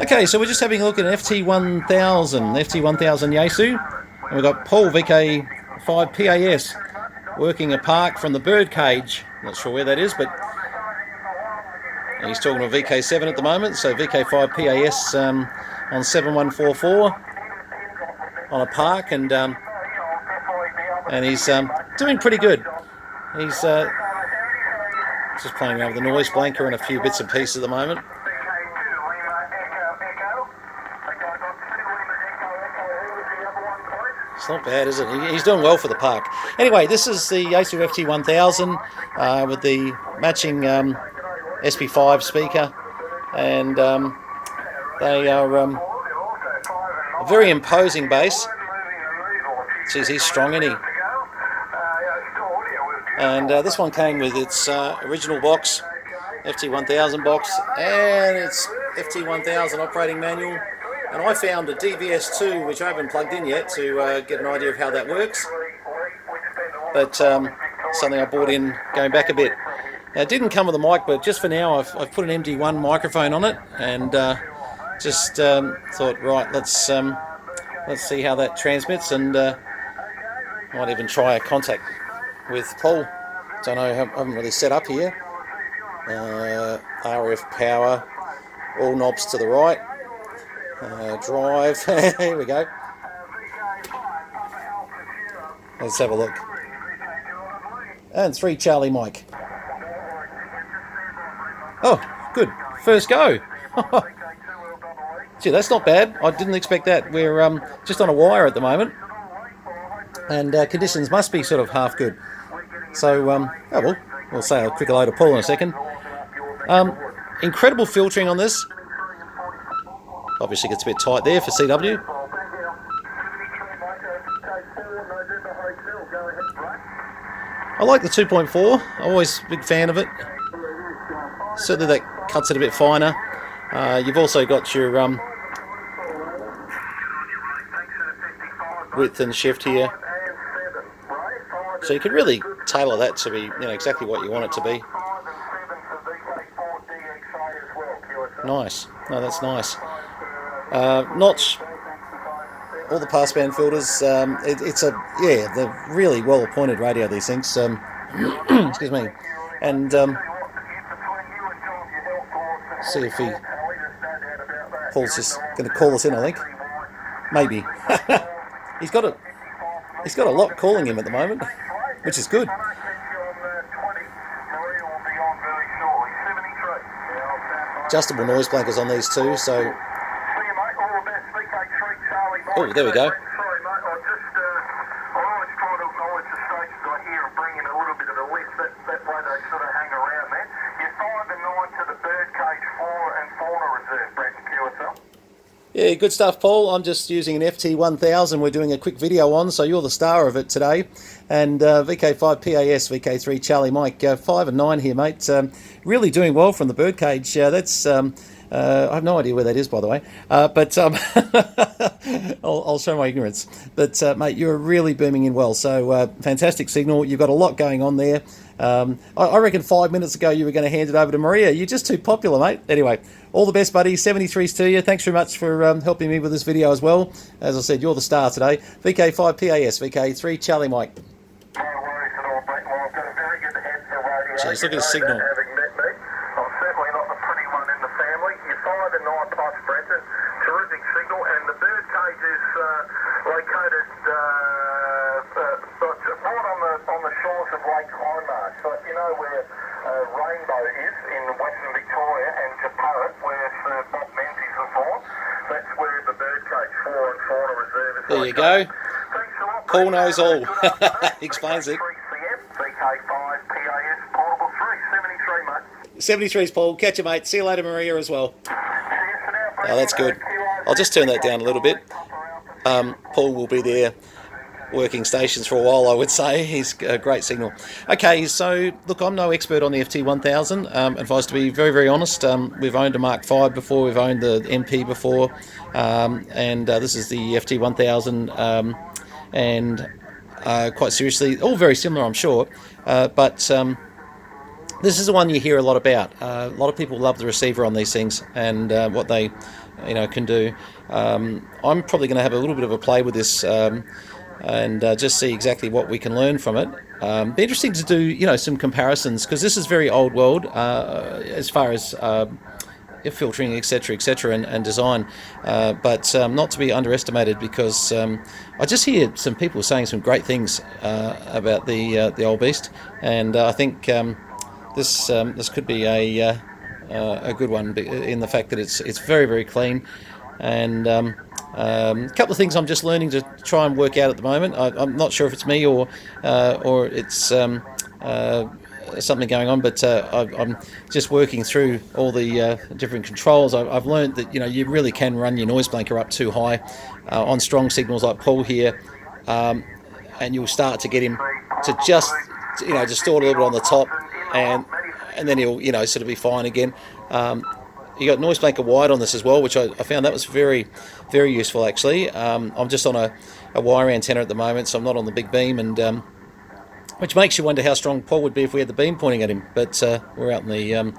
Okay, so we're just having a look at an FT1000 Yaesu, and we've got Paul Vk5PAS working a park from the Birdcage. Not sure where that is, but he's talking to VK7 at the moment, so Vk5PAS on 7144 on a park, and he's doing pretty good. He's just playing around with the noise blanker and a few bits and pieces at the moment. It's not bad, is it? He's doing well for the park. Anyway, this is the Yaesu FT1000 with the matching SP5 speaker, and they are a very imposing bass. Jeez, he's strong, isn't he? And this one came with its original box, FT1000 box, and its FT1000 operating manual. And I found a DVS2, which I haven't plugged in yet, to get an idea of how that works. But something I bought in going back a bit. Now, it didn't come with a mic, but just for now, I've put an MD1 microphone on it, and just thought, right, let's see how that transmits, and might even try a contact with Paul. Don't know, I haven't really set up here. RF power, all knobs to the right. Drive, here we go. Let's have a look. And 3 Charlie Mike. Oh, good. First go. Gee, that's not bad. I didn't expect that. We're just on a wire at the moment, and conditions must be sort of half good. So, oh well, we'll say a quick hello to Paul in a second. Incredible filtering on this. Obviously gets a bit tight there for CW. I like the 2.4. I'm always a big fan of it. Certainly that cuts it a bit finer. You've also got your width and shift here. So you can really tailor that to be, exactly what you want it to be. Nice. No, that's nice. Not all the passband filters. They're really well appointed radio, these things. Excuse me. And see if Paul's just going to call us in, I think. Maybe. He's got a lot calling him at the moment, which is good. Adjustable noise blankers on these too, so. Oh, there we go. Sorry, mate, I always try to acknowledge the stations I hear and bring in a little bit of the list. That way they sort of hang around there. You're 5 and 9 to the Birdcage, Flora and Fauna Reserve, Brett and QSL. Yeah, good stuff, Paul. I'm just using an FT1000 we're doing a quick video on, so you're the star of it today. And Vk5PAS, VK3 Charlie Mike, 5 and 9 here, mate. Really doing well from the Birdcage. That's... I have no idea where that is, by the way, but I'll show my ignorance. But, mate, you're really booming in well, so fantastic signal. You've got a lot going on there. I reckon 5 minutes ago you were going to hand it over to Maria. You're just too popular, mate. Anyway, all the best, buddy. 73s to you. Thanks very much for helping me with this video as well. As I said, you're the star today. Vk5PAS, VK3 Charlie Mike. No worries at all, Brett. Well, I've got a very good head for radio. Jeez, look at his signal. Terrific signal, and the Birdcage is located right on the shores of Lake Hindmarsh. So if you know where Rainbow is in Western Victoria, and Japarrit, where Bob Menzies was born, that's where the Birdcage, Flora and Fauna Reserve is. There you go. Thanks a lot. Paul knows all. Explains it. VK5PAS, portable 3, 73, mate. 73s, Paul. Catch you, mate. See you later, Maria, as well. Oh, that's good. I'll just turn that down a little bit. Paul will be there working stations for a while, I would say. He's a great signal. Okay, so look, I'm no expert on the FT1000. If I was to be very, very honest, we've owned a Mark V before, we've owned the MP before, and this is the FT1000, and quite seriously, all very similar, I'm sure, but This is the one you hear a lot about. A lot of people love the receiver on these things and what they, can do. I'm probably going to have a little bit of a play with this and just see exactly what we can learn from it. Be interesting to do, some comparisons, because this is very old world as far as filtering, etc., and design, but not to be underestimated, because I just hear some people saying some great things about the old beast, and I think this could be a good one in the fact that it's very, very clean, and a couple of things I'm just learning to try and work out at the moment. I'm not sure if it's me or it's something going on, but I'm just working through all the different controls. I've learned that you really can run your noise blanker up too high on strong signals like Paul here, and you'll start to get him to just distort a little bit on the top, and then he'll sort of be fine again. You got noise blanker wide on this as well, which I found that was very, very useful actually. I'm just on a wire antenna at the moment, so I'm not on the big beam, and which makes you wonder how strong Paul would be if we had the beam pointing at him. But we're out in the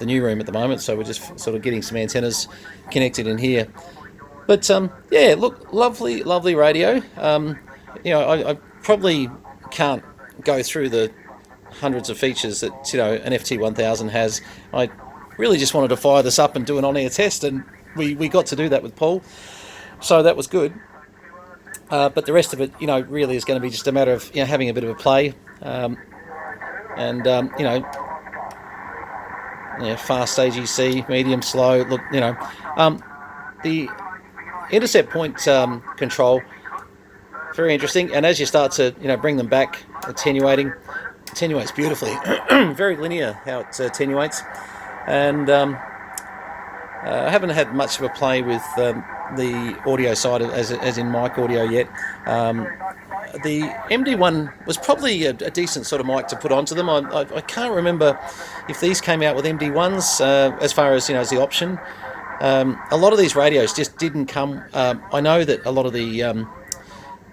new room at the moment, so we're just sort of getting some antennas connected in here. But yeah, look, lovely radio. I probably can't go through the hundreds of features that an FT1000 has. I really just wanted to fire this up and do an on-air test, and we got to do that with Paul, so that was good. But the rest of it, really is going to be just a matter of having a bit of a play, and fast AGC, medium, slow. Look, the intercept point control, very interesting. And as you start to bring them back, attenuates beautifully. Very linear how it attenuates, and I haven't had much of a play with the audio side as in mic audio yet. The MD1 was probably a decent sort of mic to put onto them. I can't remember if these came out with MD1s as far as as the option. A lot of these radios just didn't come. I know that a lot of the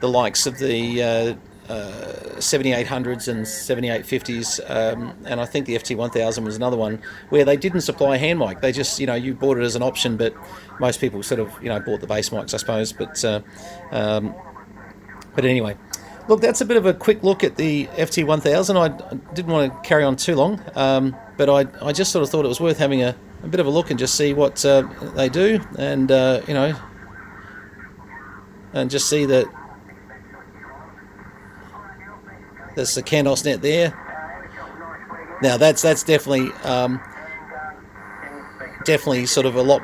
likes of the 7800s and 7850s, and I think the FT1000 was another one where they didn't supply a hand mic. They just you bought it as an option, but most people sort of bought the bass mics, I suppose. But anyway, look, that's a bit of a quick look at the FT1000. I didn't want to carry on too long, but I just sort of thought it was worth having a bit of a look and just see what they do, and and just see that there's the Candos net there. Now that's definitely sort of a lot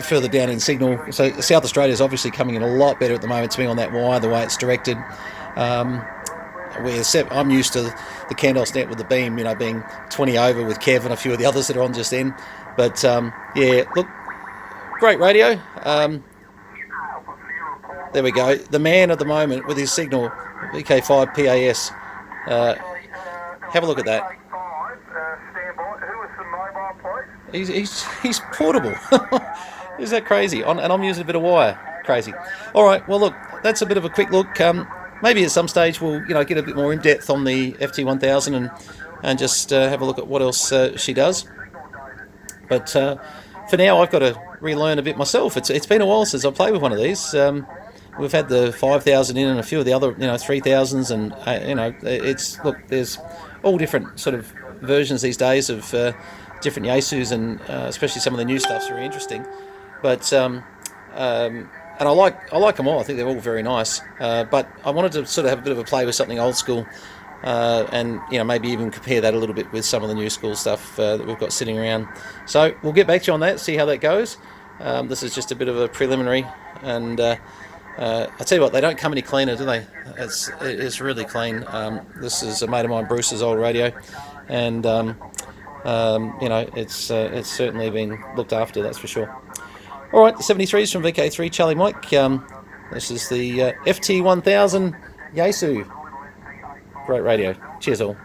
further down in signal. So South Australia is obviously coming in a lot better at the moment to me on that wire, the way it's directed. Where I'm used to the Candos net with the beam, being 20 over with Kev and a few of the others that are on just then. But yeah, look, great radio. There we go. The man at the moment with his signal, Vk5PAS. Have a look at that. He's portable. Is that crazy? And I'm using a bit of wire. Crazy. All right. Well, look, that's a bit of a quick look. Maybe at some stage we'll get a bit more in depth on the FT1000 and just have a look at what else she does. But for now, I've got to relearn a bit myself. It's been a while since I played with one of these. We've had the 5000 in and a few of the other 3000s, and look, there's all different sort of versions these days of different Yaesus, and especially some of the new stuff's very interesting. But and I like them all. I think they're all very nice. But I wanted to sort of have a bit of a play with something old school, and maybe even compare that a little bit with some of the new school stuff that we've got sitting around. So we'll get back to you on that, see how that goes. This is just a bit of a preliminary, and I tell you what, they don't come any cleaner, do they? It's really clean. This is a mate of mine, Bruce's old radio, and it's certainly been looked after, that's for sure. All right, the 73s from Vk3 Charlie Mike. This is the FT1000 Yaesu. Great radio. Cheers all.